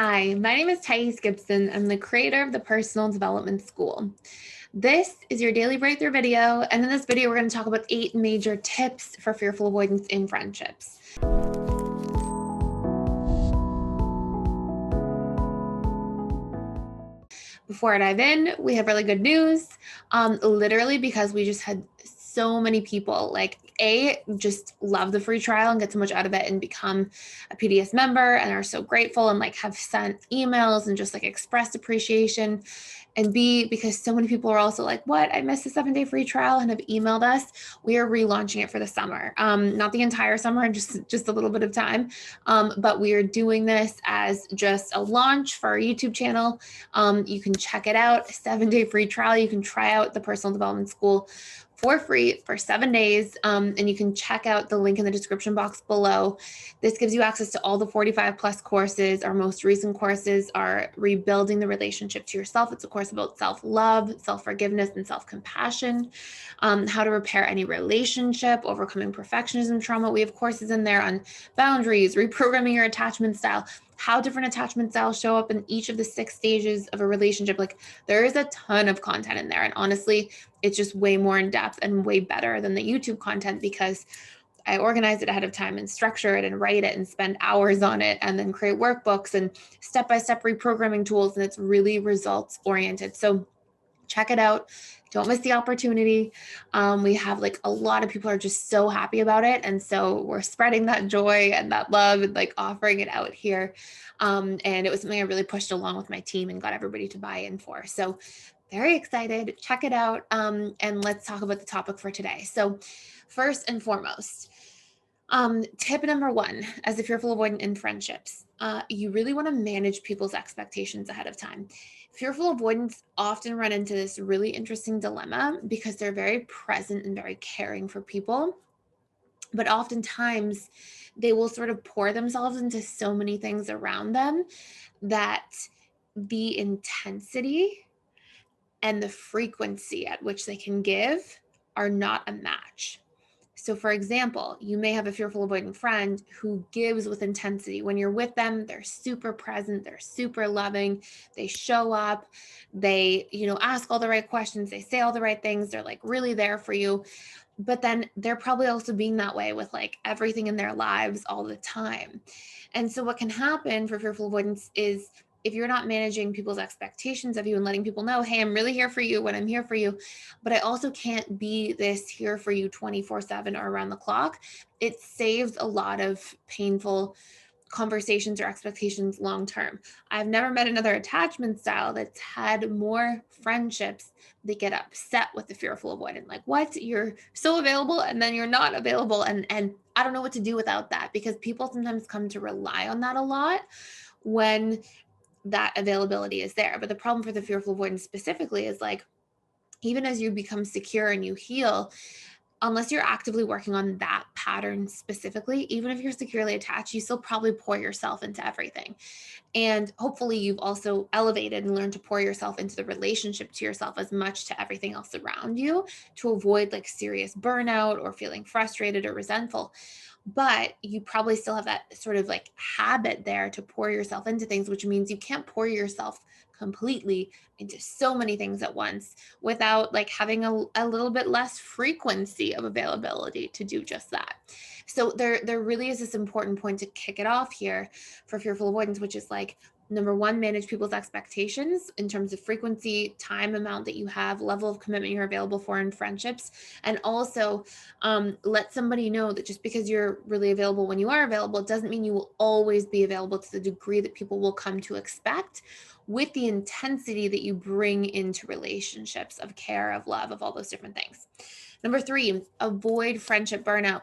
Hi, my name is Gibson. I'm the creator of the Personal Development School. This is your daily breakthrough video, and in this video, we're going to talk about 8 major tips for fearful avoidance in friendships. Before I dive in, we have really good news. Literally, because we just had so many people just love the free trial and get so much out of it and become a PDS member and are so grateful and have sent emails and just expressed appreciation. And B, because so many people are also like, what? I missed the 7-day free trial and have emailed us. We are relaunching it for the summer. Not the entire summer, just a little bit of time. But we are doing this as just a launch for our YouTube channel. You can check it out, 7-day free trial. You can try out the Personal Development School for free for 7 days. And you can check out the link in the description box below. This gives you access to all the 45 plus courses. Our most recent courses are Rebuilding the Relationship to Yourself. It's a course about self-love, self-forgiveness, and self-compassion. How to repair any relationship, overcoming perfectionism trauma. We have courses in there on boundaries, reprogramming your attachment style, how different attachment styles show up in each of the 6 stages of a relationship. There is a ton of content in there. And honestly, it's just way more in depth and way better than the YouTube content because I organize it ahead of time and structure it and write it and spend hours on it and then create workbooks and step-by-step reprogramming tools. And it's really results oriented. So check it out. Don't miss the opportunity. We have a lot of people are just so happy about it. And so we're spreading that joy and that love and offering it out here. And it was something I really pushed along with my team and got everybody to buy in for. So very excited. Check it out. And let's talk about the topic for today. So first and foremost, tip number 1, as a fearful avoidant in friendships, you really want to manage people's expectations ahead of time. Fearful avoidants often run into this really interesting dilemma because they're very present and very caring for people. But oftentimes they will sort of pour themselves into so many things around them that the intensity and the frequency at which they can give are not a match. So for example, you may have a fearful avoidant friend who gives with intensity. When you're with them, they're super present, they're super loving, they show up, they, ask all the right questions, they say all the right things, they're really there for you. But then they're probably also being that way with everything in their lives all the time. And so what can happen for fearful avoidance is if you're not managing people's expectations of you and letting people know, hey, I'm really here for you when I'm here for you, but I also can't be this here for you 24/7 or around the clock, it saves a lot of painful conversations or expectations long term. I've never met another attachment style that's had more friendships that get upset with the fearful avoidant. What? You're so available and then you're not available. And I don't know what to do without that, because people sometimes come to rely on that a lot when that availability is there. But the problem for the fearful avoidance specifically is even as you become secure and you heal, unless you're actively working on that pattern specifically, even if you're securely attached, you still probably pour yourself into everything. And hopefully you've also elevated and learned to pour yourself into the relationship to yourself as much to everything else around you to avoid serious burnout or feeling frustrated or resentful. But you probably still have that sort of habit there to pour yourself into things, which means you can't pour yourself completely into so many things at once without having a little bit less frequency of availability to do just that. So there really is this important point to kick it off here for fearful avoidance, which is number 1, manage people's expectations in terms of frequency, time amount that you have, level of commitment you're available for in friendships. And also let somebody know that just because you're really available when you are available, it doesn't mean you will always be available to the degree that people will come to expect, with the intensity that you bring into relationships of care, of love, of all those different things. Number 3, avoid friendship burnout.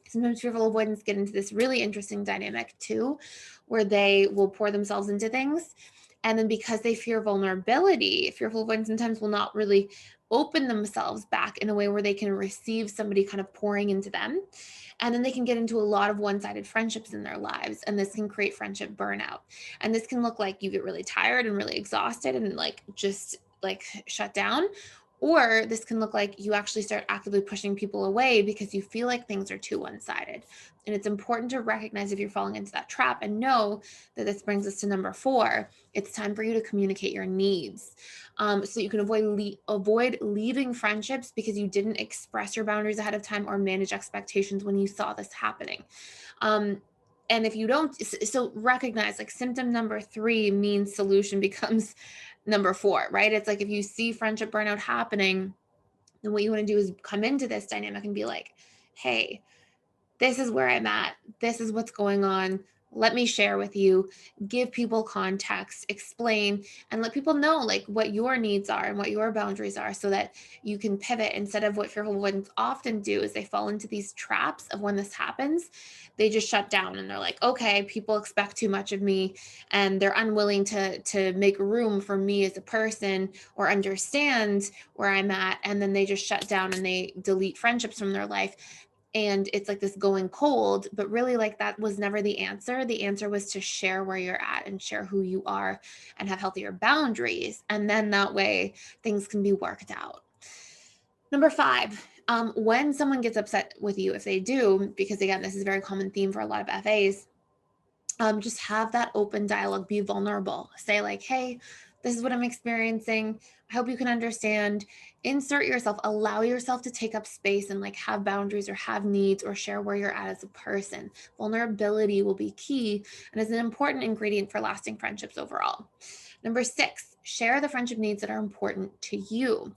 Sometimes fearful avoidants get into this really interesting dynamic too, where they will pour themselves into things. And then because they fear vulnerability, fearful avoidants sometimes will not really open themselves back in a way where they can receive somebody kind of pouring into them. And then they can get into a lot of one-sided friendships in their lives. And this can create friendship burnout. And this can look like you get really tired and really exhausted and just shut down. Or this can look like you actually start actively pushing people away because you feel like things are too one-sided. And it's important to recognize if you're falling into that trap and know that this brings us to number 4. It's time for you to communicate your needs. So you can avoid leaving friendships because you didn't express your boundaries ahead of time or manage expectations when you saw this happening. Um, and if you don't, so recognize like symptom number 3 means solution becomes number 4, right? It's like if you see friendship burnout happening, then what you want to do is come into this dynamic and be like, hey, this is where I'm at. This is what's going on. Let me share with you, give people context, explain, and let people know like what your needs are and what your boundaries are so that you can pivot instead of what fearful avoidants often do is they fall into these traps of when this happens, they just shut down and they're like, okay, people expect too much of me and they're unwilling to make room for me as a person or understand where I'm at. And then they just shut down and they delete friendships from their life, and it's like this going cold, but really like that was never the answer. The answer was to share where you're at and share who you are and have healthier boundaries, and then that way things can be worked out. Number 5, when someone gets upset with you, if they do, because again this is a very common theme for a lot of FAs, just have that open dialogue, be vulnerable, say like, hey, this is what I'm experiencing, I hope you can understand, insert yourself, allow yourself to take up space and like have boundaries or have needs or share where you're at as a person. Vulnerability will be key and is an important ingredient for lasting friendships overall. Number 6, share the friendship needs that are important to you.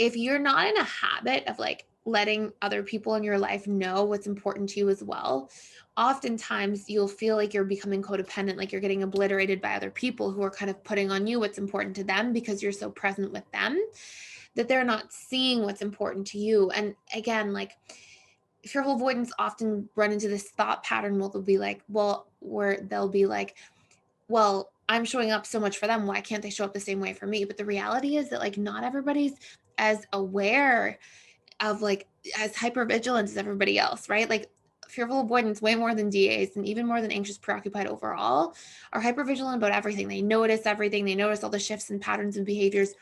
If you're not in a habit of like letting other people in your life know what's important to you as well, oftentimes you'll feel like you're becoming codependent, like you're getting obliterated by other people who are kind of putting on you what's important to them because you're so present with them that they're not seeing what's important to you. And again, like fearful avoidants often run into this thought pattern where they'll be like, well, I'm showing up so much for them. Why can't they show up the same way for me? But the reality is that like not everybody's as aware of like as hypervigilant as everybody else, right? Like fearful avoidance way more than DAs and even more than anxious preoccupied overall are hypervigilant about everything. They notice everything. They notice all the shifts and patterns and behaviors.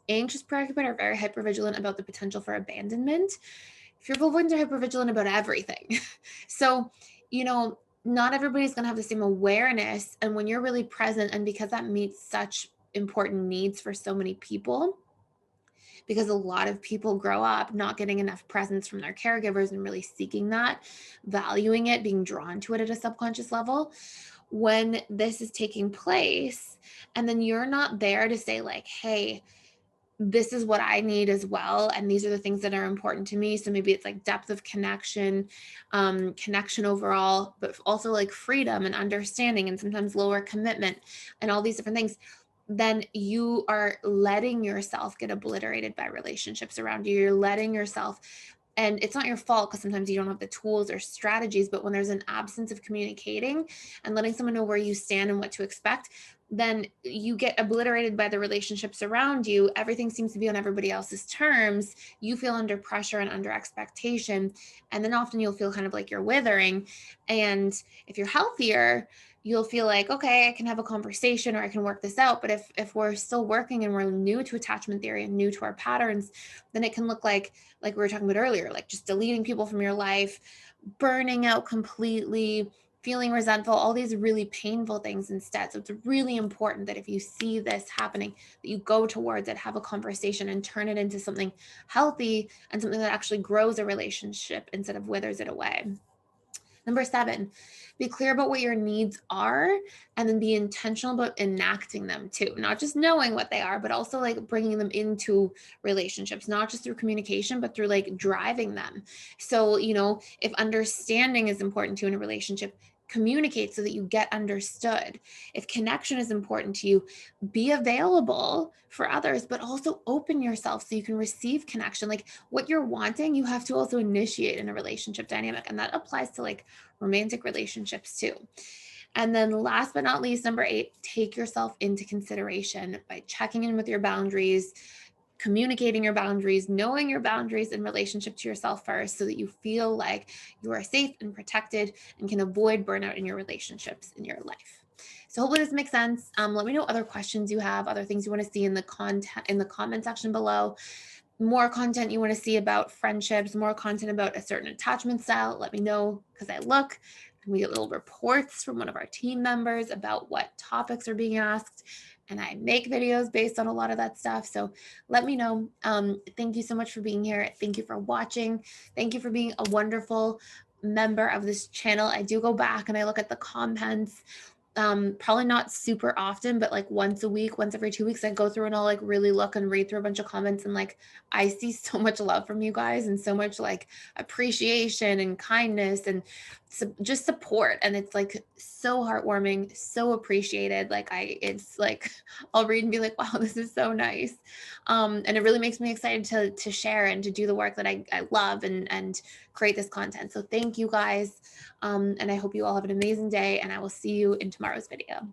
Anxious preoccupied are very hypervigilant about the potential for abandonment. Fearful avoidants are hypervigilant about everything. So, not everybody's going to have the same awareness. And when you're really present, and because that meets such important needs for so many people, because a lot of people grow up not getting enough presence from their caregivers and really seeking that, valuing it, being drawn to it at a subconscious level. When this is taking place, and then you're not there to say, like, hey, this is what I need as well. And these are the things that are important to me. So maybe it's like depth of connection, connection overall, but also like freedom and understanding and sometimes lower commitment and all these different things. Then you are letting yourself get obliterated by relationships around you. You're letting yourself, and it's not your fault because sometimes you don't have the tools or strategies, but when there's an absence of communicating and letting someone know where you stand and what to expect, then you get obliterated by the relationships around you. Everything seems to be on everybody else's terms. You feel under pressure and under expectation. And then often you'll feel kind of like you're withering. And if you're healthier, you'll feel like, okay, I can have a conversation or I can work this out. But if we're still working and we're new to attachment theory and new to our patterns, then it can look like we were talking about earlier, like just deleting people from your life, burning out completely, feeling resentful, all these really painful things instead. So it's really important that if you see this happening, that you go towards it, have a conversation and turn it into something healthy and something that actually grows a relationship instead of withers it away. Number 7, be clear about what your needs are and then be intentional about enacting them too. Not just knowing what they are, but also like bringing them into relationships, not just through communication, but through like driving them. So, if understanding is important to you in a relationship, communicate so that you get understood. If connection is important to you, be available for others, but also open yourself so you can receive connection. Like what you're wanting, you have to also initiate in a relationship dynamic. And that applies to like romantic relationships too. And then last but not least, number 8, take yourself into consideration by checking in with your boundaries, communicating your boundaries, knowing your boundaries in relationship to yourself first so that you feel like you are safe and protected and can avoid burnout in your relationships in your life. So hopefully this makes sense. Let me know other questions you have, other things you want to see in the content in the comment section below. more content you want to see about friendships, more content about a certain attachment style, let me know, because I look and we get little reports from one of our team members about what topics are being asked. And I make videos based on a lot of that stuff. So let me know. Thank you so much for being here. Thank you for watching. Thank you for being a wonderful member of this channel. I do go back and I look at the comments, probably not super often, but like once a week, once every 2 weeks, I go through and I'll like really look and read through a bunch of comments, and like I see so much love from you guys and so much like appreciation and kindness and just support, and it's like so heartwarming, so appreciated. Like it's like I'll read and be like, wow, this is so nice. And it really makes me excited to share and to do the work that I love and create this content. So thank you guys. And I hope you all have an amazing day, and I will see you in tomorrow's video.